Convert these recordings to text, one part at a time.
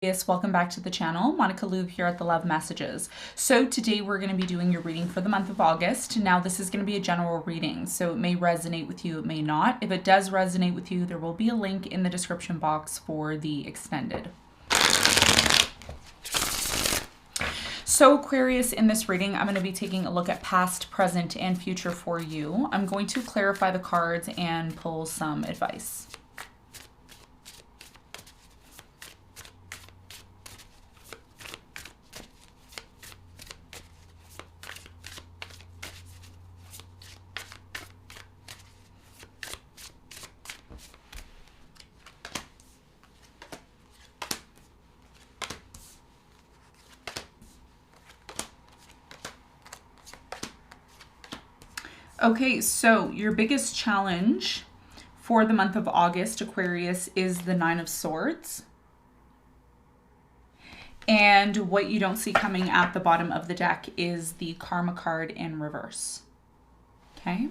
Yes, welcome back to the channel. Monica Lube here at the Love Messages. So today we're going to be doing your reading for the month of August. Now this is going to be a general reading, so it may resonate with you, it may not. If it does resonate with you, there will be a link in the description box for the extended. So Aquarius, in this reading, I'm going to be taking a look at past, present, and future for you. I'm going to clarify the cards and pull some advice. Okay, so your biggest challenge for the month of August, Aquarius, is the Nine of Swords. And what you don't see coming at the bottom of the deck is the Karma card in reverse. Okay.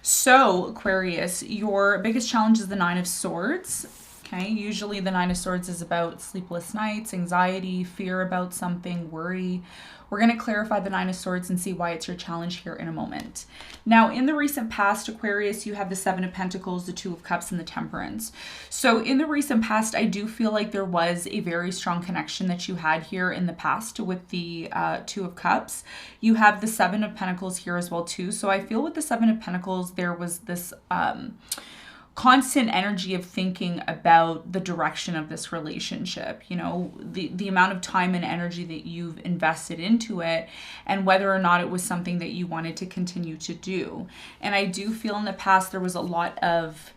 So, Aquarius, your biggest challenge is the Nine of Swords. Okay, usually the Nine of Swords is about sleepless nights, anxiety, fear about something, worry. We're going to clarify the Nine of Swords and see why it's your challenge here in a moment. Now, in the recent past, Aquarius, you have the Seven of Pentacles, the Two of Cups, and the Temperance. So in the recent past, I do feel like there was a very strong connection that you had here in the past with the Two of Cups. You have the Seven of Pentacles here as well, too. So I feel with the Seven of Pentacles, there was this constant energy of thinking about the direction of this relationship, you know, the amount of time and energy that you've invested into it and whether or not it was something that you wanted to continue to do. And I do feel in the past there was a lot of,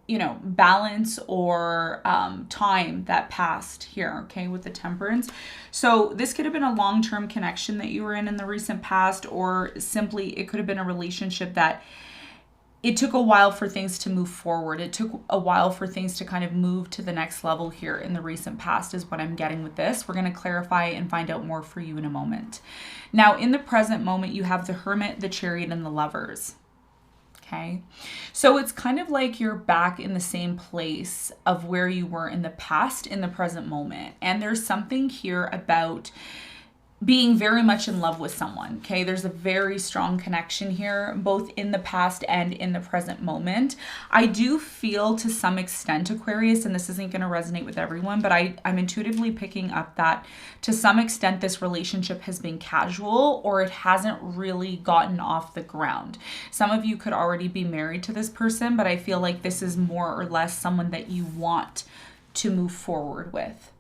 you know, balance or time that passed here, okay, with the Temperance. So this could have been a long-term connection that you were in the recent past, or simply it could have been a relationship that it took a while for things to move forward. It took a while for things to kind of move to the next level here in the recent past is what I'm getting with this. We're going to clarify and find out more for you in a moment. Now, in the present moment, you have the Hermit, the Chariot, and the Lovers. Okay, so it's kind of like you're back in the same place of where you were in the past in the present moment. And there's something here about being very much in love with someone, okay? There's a very strong connection here, both in the past and in the present moment. I do feel to some extent, Aquarius, and this isn't going to resonate with everyone, but I'm intuitively picking up that to some extent this relationship has been casual or it hasn't really gotten off the ground. Some of you could already be married to this person, but I feel like this is more or less someone that you want to move forward with.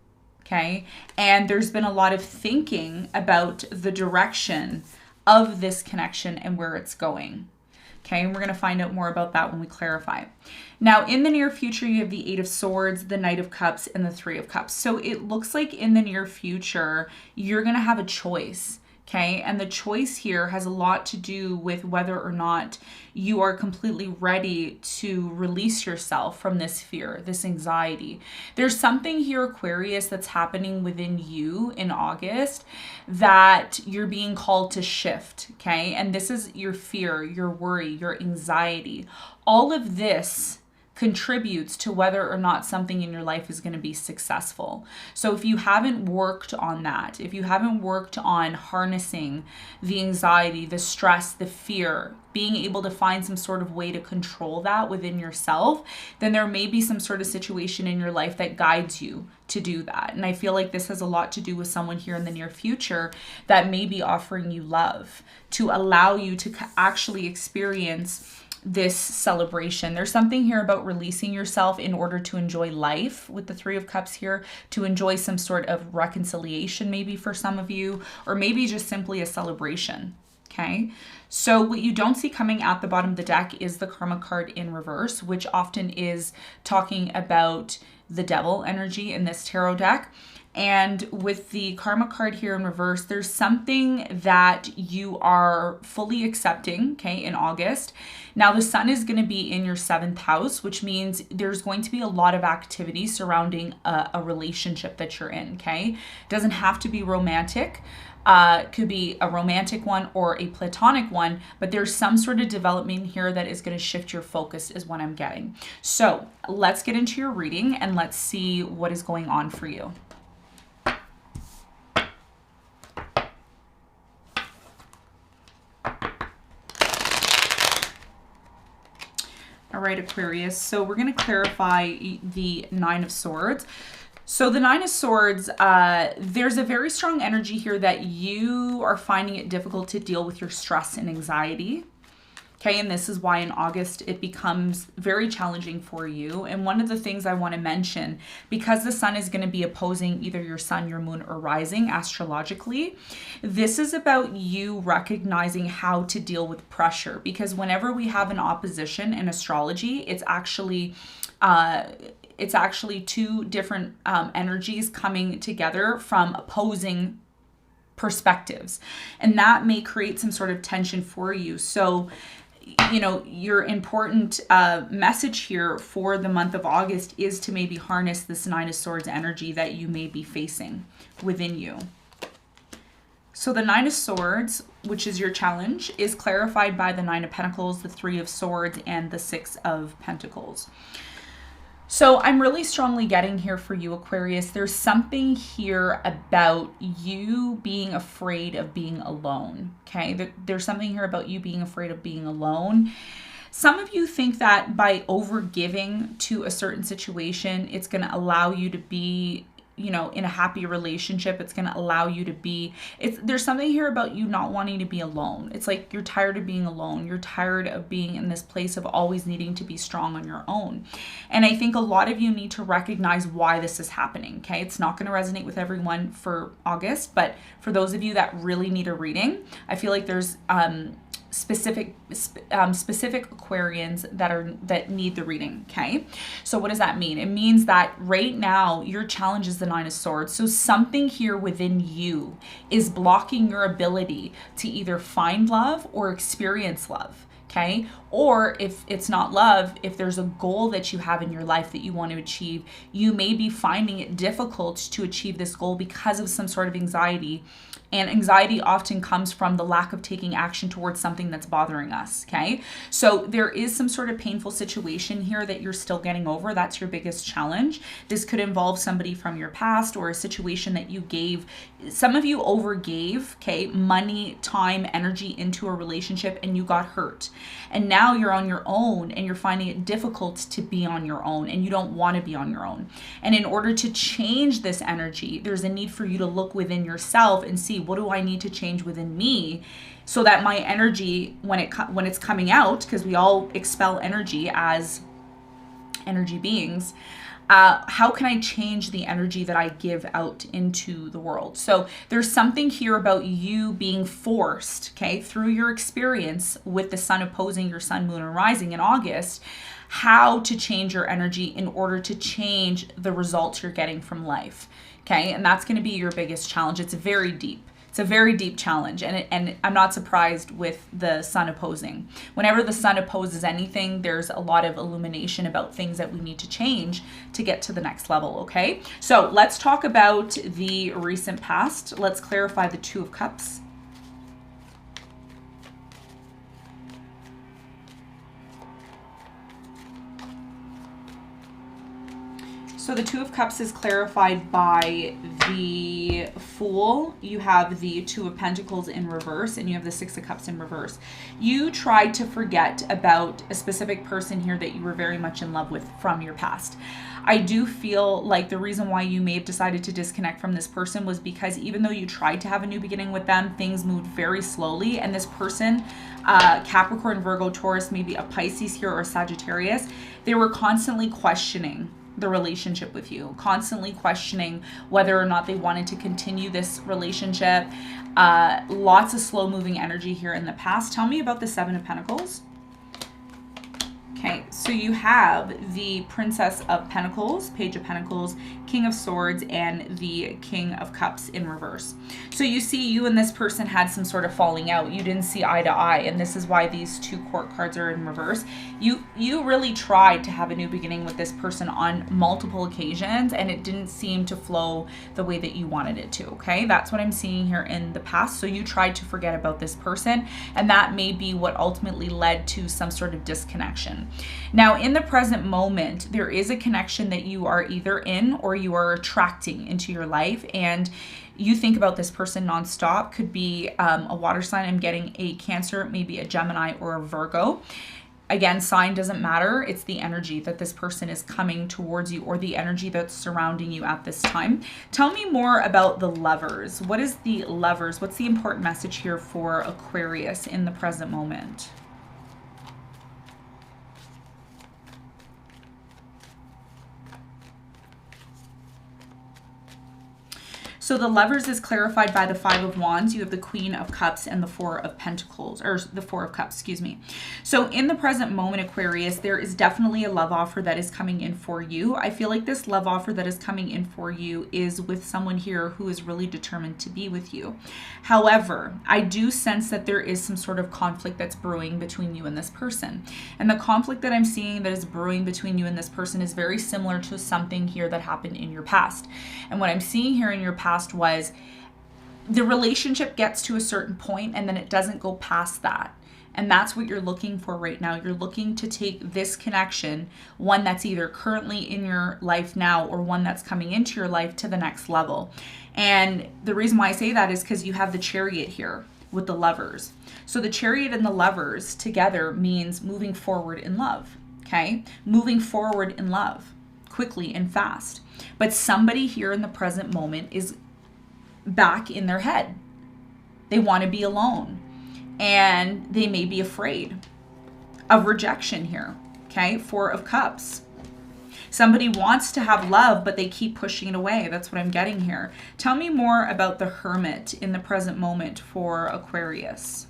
Okay, and there's been a lot of thinking about the direction of this connection and where it's going. Okay, and we're going to find out more about that when we clarify. Now, in the near future, you have the Eight of Swords, the Knight of Cups, and the Three of Cups. So it looks like in the near future, you're going to have a choice. Okay, and the choice here has a lot to do with whether or not you are completely ready to release yourself from this fear, this anxiety. There's something here, Aquarius, that's happening within you in August that you're being called to shift. Okay, and this is your fear, your worry, your anxiety. All of this contributes to whether or not something in your life is going to be successful. So if you haven't worked on that, if you haven't worked on harnessing the anxiety, the stress, the fear, being able to find some sort of way to control that within yourself, then there may be some sort of situation in your life that guides you to do that. And I feel like this has a lot to do with someone here in the near future that may be offering you love to allow you to actually experience this celebration. There's something here about releasing yourself in order to enjoy life with the Three of Cups here, to enjoy some sort of reconciliation maybe for some of you, or maybe just simply a celebration. Okay, so what you don't see coming at the bottom of the deck is the Karma card in reverse, which often is talking about the devil energy in this tarot deck. And with the karma card here in reverse, there's something that you are fully accepting, okay, in August. Now the sun is going to be in your 7th house, which means there's going to be a lot of activity surrounding a relationship that you're in, okay? It doesn't have to be romantic. Could be a romantic one or a platonic one, but there's some sort of development here that is going to shift your focus is what I'm getting. So let's get into your reading and let's see what is going on for you. All right, Aquarius. So we're going to clarify the 9 of Swords. So the 9 of Swords, there's a very strong energy here that you are finding it difficult to deal with your stress and anxiety. Okay, and this is why in August it becomes very challenging for you. And one of the things I want to mention, because the sun is going to be opposing either your sun, your moon, or rising astrologically, this is about you recognizing how to deal with pressure. Because whenever we have an opposition in astrology, it's actually two different energies coming together from opposing perspectives. And that may create some sort of tension for you. So, you know, your important message here for the month of August is to maybe harness this 9 of Swords energy that you may be facing within you. So the 9 of Swords, which is your challenge, is clarified by the 9 of Pentacles, the 3 of Swords, and the 6 of Pentacles. So I'm really strongly getting here for you, Aquarius. There's something here about you being afraid of being alone, okay? There's something here about you being afraid of being alone. Some of you think that by overgiving to a certain situation, it's going to allow you to be, you know, in a happy relationship. It's going to allow you to be, there's something here about you not wanting to be alone. It's like you're tired of being alone. You're tired of being in this place of always needing to be strong on your own. And I think a lot of you need to recognize why this is happening, okay? It's not going to resonate with everyone for August, but for those of you that really need a reading, I feel like there's specific Aquarians that need the reading, okay? So what does that mean? It means that right now your challenge is the 9 of Swords. So something here within you is blocking your ability to either find love or experience love. Okay. Or if it's not love, if there's a goal that you have in your life that you want to achieve, you may be finding it difficult to achieve this goal because of some sort of anxiety. And anxiety often comes from the lack of taking action towards something that's bothering us, okay? So there is some sort of painful situation here that you're still getting over. That's your biggest challenge. This could involve somebody from your past or a situation that you gave. Some of you overgave, okay, money, time, energy into a relationship and you got hurt. And now you're on your own and you're finding it difficult to be on your own and you don't want to be on your own. And in order to change this energy, there's a need for you to look within yourself and see, what do I need to change within me so that my energy, when it's coming out, because we all expel energy as energy beings, how can I change the energy that I give out into the world? So there's something here about you being forced, okay, through your experience with the sun opposing your sun, moon, and rising in August, how to change your energy in order to change the results you're getting from life, okay? And that's going to be your biggest challenge. It's very deep. It's a very deep challenge, and I'm not surprised with the sun opposing. Whenever the sun opposes anything, there's a lot of illumination about things that we need to change to get to the next level, okay? So let's talk about the recent past. Let's clarify the 2 of Cups. So the 2 of Cups is clarified by the Fool. You have the 2 of Pentacles in reverse, and you have the 6 of Cups in reverse. You tried to forget about a specific person here that you were very much in love with from your past. I do feel like the reason why you may have decided to disconnect from this person was because even though you tried to have a new beginning with them, things moved very slowly. And this person, Capricorn, Virgo, Taurus, maybe a Pisces here or a Sagittarius, they were constantly questioning the relationship with you, constantly questioning whether or not they wanted to continue this relationship. Lots of slow moving energy here in the past. Tell me about the 7 of Pentacles. Okay, So you have the Princess of Pentacles, Page of Pentacles, King of Swords, and the King of Cups in reverse. So you see you and this person had some sort of falling out. You didn't see eye to eye, and this is why these 2 court cards are in reverse. You really tried to have a new beginning with this person on multiple occasions, and it didn't seem to flow the way that you wanted it to, okay? That's what I'm seeing here in the past. So you tried to forget about this person, and that may be what ultimately led to some sort of disconnection. Now, in the present moment, there is a connection that you are either in or you are attracting into your life, and you think about this person nonstop. Could be a water sign. I'm getting a Cancer, maybe a Gemini or a Virgo. Again, sign doesn't matter. It's the energy that this person is coming towards you, or the energy that's surrounding you at this time. Tell me more about the Lovers. What is the Lovers? What's the important message here for Aquarius in the present moment? So the Lovers is clarified by the 5 of Wands. You have the Queen of Cups and the 4 of Pentacles, or the 4 of Cups, excuse me. So in the present moment, Aquarius, there is definitely a love offer that is coming in for you. I feel like this love offer that is coming in for you is with someone here who is really determined to be with you. However, I do sense that there is some sort of conflict that's brewing between you and this person. And the conflict that I'm seeing that is brewing between you and this person is very similar to something here that happened in your past. And what I'm seeing here in your past was the relationship gets to a certain point and then it doesn't go past that. And that's what you're looking for right now. You're looking to take this connection, one that's either currently in your life now or one that's coming into your life, to the next level. And the reason why I say that is because you have the Chariot here with the Lovers. So the Chariot and the Lovers together means moving forward in love, okay? Moving forward in love quickly and fast. But somebody here in the present moment is back in their head. They want to be alone, and they may be afraid of rejection here, okay? 4 of Cups. Somebody wants to have love, but they keep pushing it away. That's what I'm getting here. Tell me more about the Hermit in the present moment for Aquarius.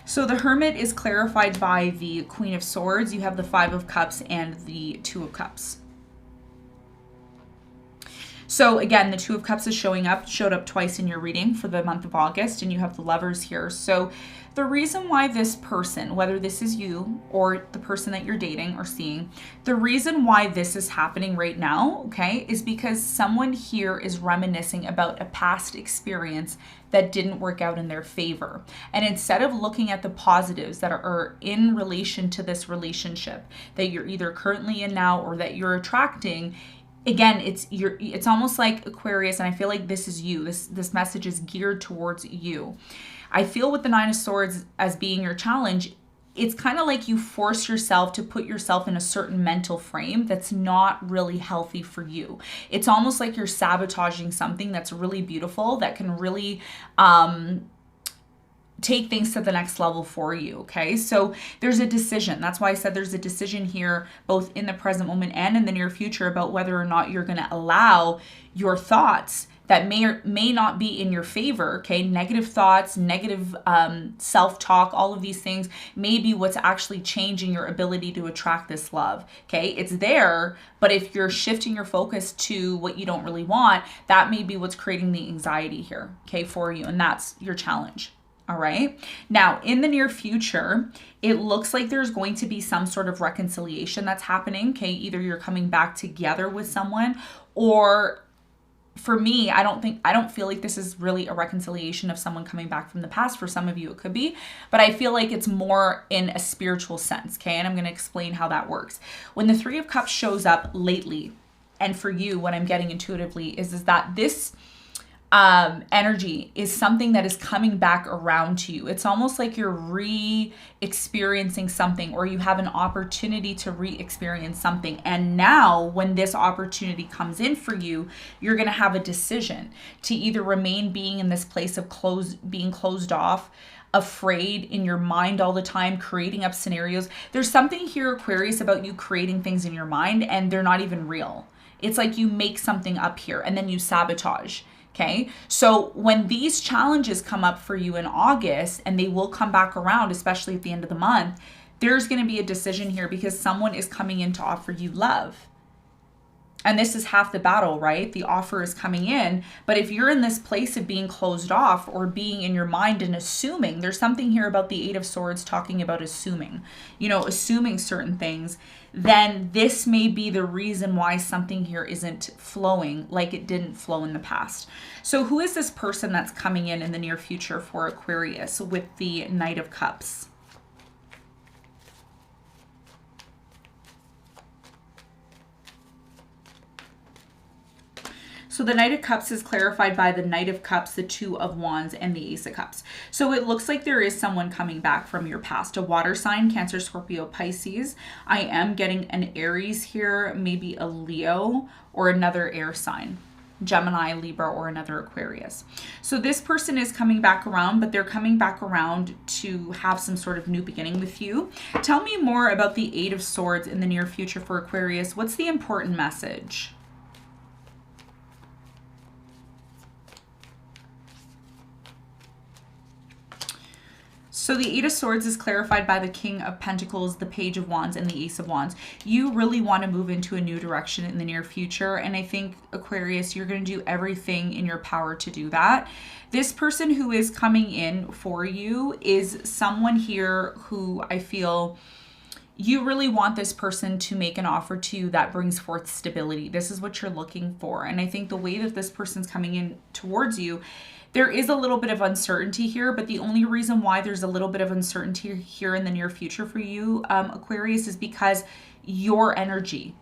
So the Hermit is clarified by the Queen of Swords. You have the 5 of Cups and the 2 of Cups. So again, the 2 of Cups is showed up twice in your reading for the month of August, and you have the Lovers here. So the reason why this person, whether this is you or the person that you're dating or seeing, the reason why this is happening right now, okay, is because someone here is reminiscing about a past experience that didn't work out in their favor. And instead of looking at the positives that are in relation to this relationship that you're either currently in now or that you're attracting, again, it's almost like Aquarius, and I feel like this is you. This message is geared towards you. I feel with the 9 of Swords as being your challenge, it's kind of like you force yourself to put yourself in a certain mental frame that's not really healthy for you. It's almost like you're sabotaging something that's really beautiful, that can really take things to the next level for you, okay? So there's a decision. That's why I said there's a decision here, both in the present moment and in the near future, about whether or not you're going to allow your thoughts that may or may not be in your favor, okay? Negative thoughts, negative self-talk, all of these things may be what's actually changing your ability to attract this love, okay? It's there, but if you're shifting your focus to what you don't really want, that may be what's creating the anxiety here, okay, for you, and that's your challenge. All right. Now, in the near future, it looks like there's going to be some sort of reconciliation that's happening. Okay. Either you're coming back together with someone, or for me, I don't feel like this is really a reconciliation of someone coming back from the past. For some of you, it could be, but I feel like it's more in a spiritual sense. Okay. And I'm going to explain how that works. When the 3 of Cups shows up lately, and for you, what I'm getting intuitively is that this energy is something that is coming back around to you. It's almost like you're re-experiencing something, or you have an opportunity to re-experience something. And now when this opportunity comes in for you, you're going to have a decision to either remain being in this place of being closed off, afraid in your mind all the time, creating up scenarios. There's something here, Aquarius, about you creating things in your mind and they're not even real. It's like you make something up here and then you sabotage. Okay, so when these challenges come up for you in August, and they will come back around, especially at the end of the month, there's going to be a decision here because someone is coming in to offer you love. And this is half the battle, right? The offer is coming in. But if you're in this place of being closed off or being in your mind and assuming, there's something here about the Eight of Swords talking about assuming, assuming certain things, then this may be the reason why something here isn't flowing like it didn't flow in the past. So who is this person that's coming in the near future for Aquarius with the Knight of Cups? So the Knight of Cups is clarified by the Knight of Cups, the Two of Wands, and the Ace of Cups. So it looks like there is someone coming back from your past, a water sign, Cancer, Scorpio, Pisces. I am getting an Aries here, maybe a Leo, or another air sign, Gemini, Libra, or another Aquarius. So this person is coming back around, but they're coming back around to have some sort of new beginning with you. Tell me more about the Eight of Swords in the near future for Aquarius. What's the important message? So the Eight of Swords is clarified by the King of Pentacles, the Page of Wands, and the Ace of Wands. You really want to move into a new direction in the near future. And I think, Aquarius, you're going to do everything in your power to do that. This person who is coming in for you is someone here who I feel you really want this person to make an offer to you that brings forth stability. This is what you're looking for. And I think the way that this person's coming in towards you, there is a little bit of uncertainty here, but the only reason why there's a little bit of uncertainty here in the near future for you, Aquarius, is because your energy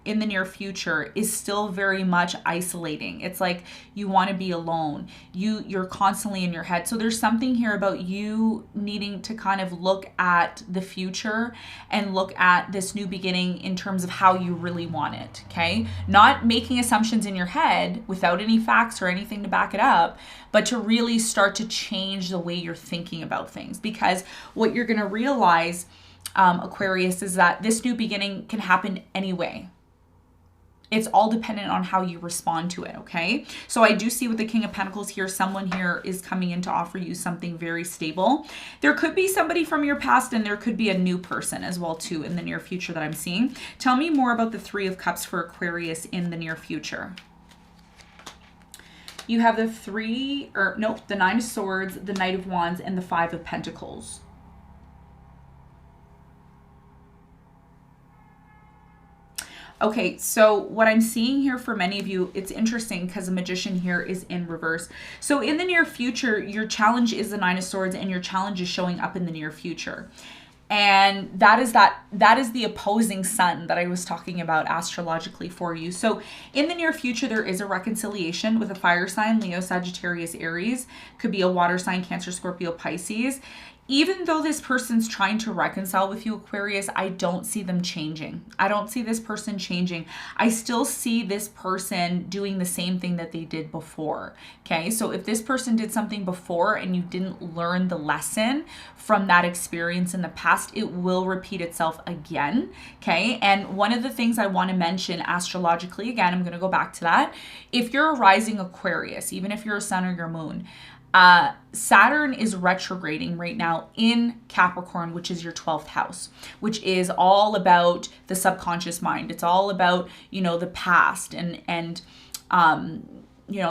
in the near future is still very much isolating. It's like you want to be alone. You're constantly in your head. So there's something here about you needing to kind of look at the future and look at this new beginning in terms of how you really want it, okay? Not making assumptions in your head without any facts or anything to back it up, but to really start to change the way you're thinking about things. Because what you're going to realize, Aquarius, is that this new beginning can happen anyway. It's all dependent on how you respond to it, okay? So I do see with the King of Pentacles here, someone here is coming in to offer you something very stable. There could be somebody from your past, and there could be a new person as well too in the near future that I'm seeing. Tell me more about the Three of Cups for Aquarius in the near future. You have the Nine of Swords, the Knight of Wands, and the Five of Pentacles. Okay, so what I'm seeing here for many of you, it's interesting because the Magician here is in reverse. So in the near future, your challenge is the Nine of Swords, and your challenge is showing up in the near future. And that is the opposing sun that I was talking about astrologically for you. So in the near future, there is a reconciliation with a fire sign, Leo, Sagittarius, Aries. Could be a water sign, Cancer, Scorpio, Pisces. Even though this person's trying to reconcile with you, Aquarius, I don't see them changing. I don't see this person changing. I still see this person doing the same thing that they did before. Okay, so if this person did something before and you didn't learn the lesson from that experience in the past, it will repeat itself again. Okay, and one of the things I want to mention astrologically, again, I'm going to go back to that. If you're a rising Aquarius, even if you're a sun or your moon, Saturn is retrograding right now in Capricorn, which is your 12th house, which is all about the subconscious mind. It's all about, the past and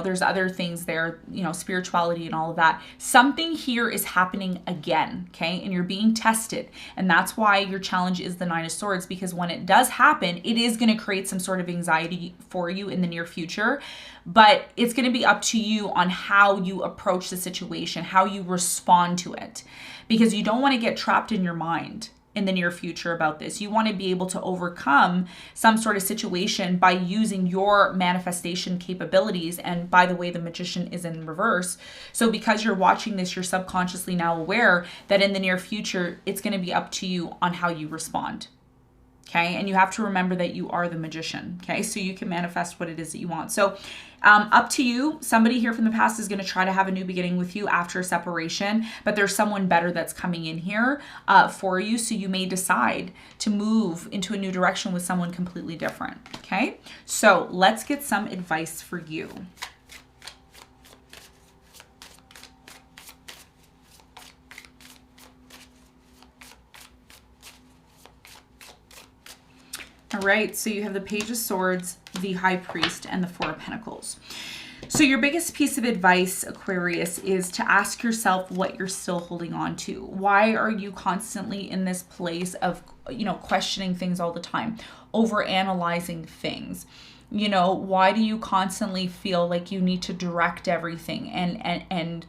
there's other things there, spirituality and all of that. Something here is happening again, okay? And you're being tested. And that's why your challenge is the Nine of Swords, because when it does happen, it is going to create some sort of anxiety for you in the near future. But it's going to be up to you on how you approach the situation, how you respond to it, because you don't want to get trapped in your mind in the near future about this. You want to be able to overcome some sort of situation by using your manifestation capabilities. And by the way, the Magician is in reverse. So because you're watching this, you're subconsciously now aware that in the near future, it's going to be up to you on how you respond. Okay. And you have to remember that you are the magician. Okay. So you can manifest what it is that you want. So up to you. Somebody here from the past is going to try to have a new beginning with you after separation, but there's someone better that's coming in here for you. So you may decide to move into a new direction with someone completely different. Okay. So let's get some advice for you. All right, so you have the Page of Swords, the High Priest, and the Four of Pentacles. So your biggest piece of advice, Aquarius, is to ask yourself what you're still holding on to. Why are you constantly in this place of, questioning things all the time, over analyzing things? Why do you constantly feel like you need to direct everything and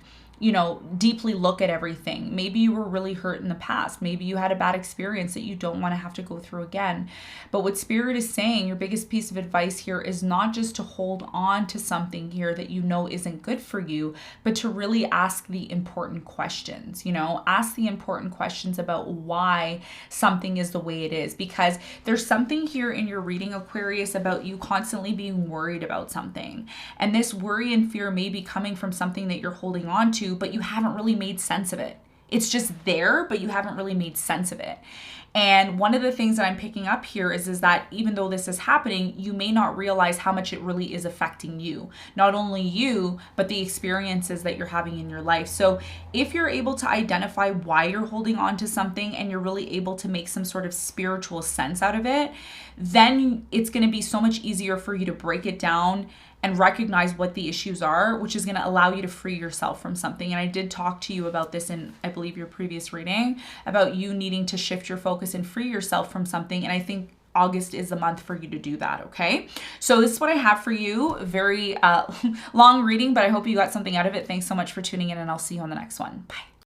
deeply look at everything? Maybe you were really hurt in the past. Maybe you had a bad experience that you don't want to have to go through again. But what Spirit is saying, your biggest piece of advice here is not just to hold on to something here that isn't good for you, but to really ask the important questions, ask the important questions about why something is the way it is. Because there's something here in your reading, Aquarius, about you constantly being worried about something. And this worry and fear may be coming from something that you're holding on to, but you haven't really made sense of it. It's just there, but you haven't really made sense of it. And one of the things that I'm picking up here is that even though this is happening, you may not realize how much it really is affecting you. Not only you, but the experiences that you're having in your life. So if you're able to identify why you're holding on to something and you're really able to make some sort of spiritual sense out of it, then it's going to be so much easier for you to break it down and recognize what the issues are, which is going to allow you to free yourself from something. And I did talk to you about this in, I believe, your previous reading, about you needing to shift your focus and free yourself from something. And I think August is the month for you to do that, okay? So this is what I have for you. Very long reading, but I hope you got something out of it. Thanks so much for tuning in, and I'll see you on the next one. Bye.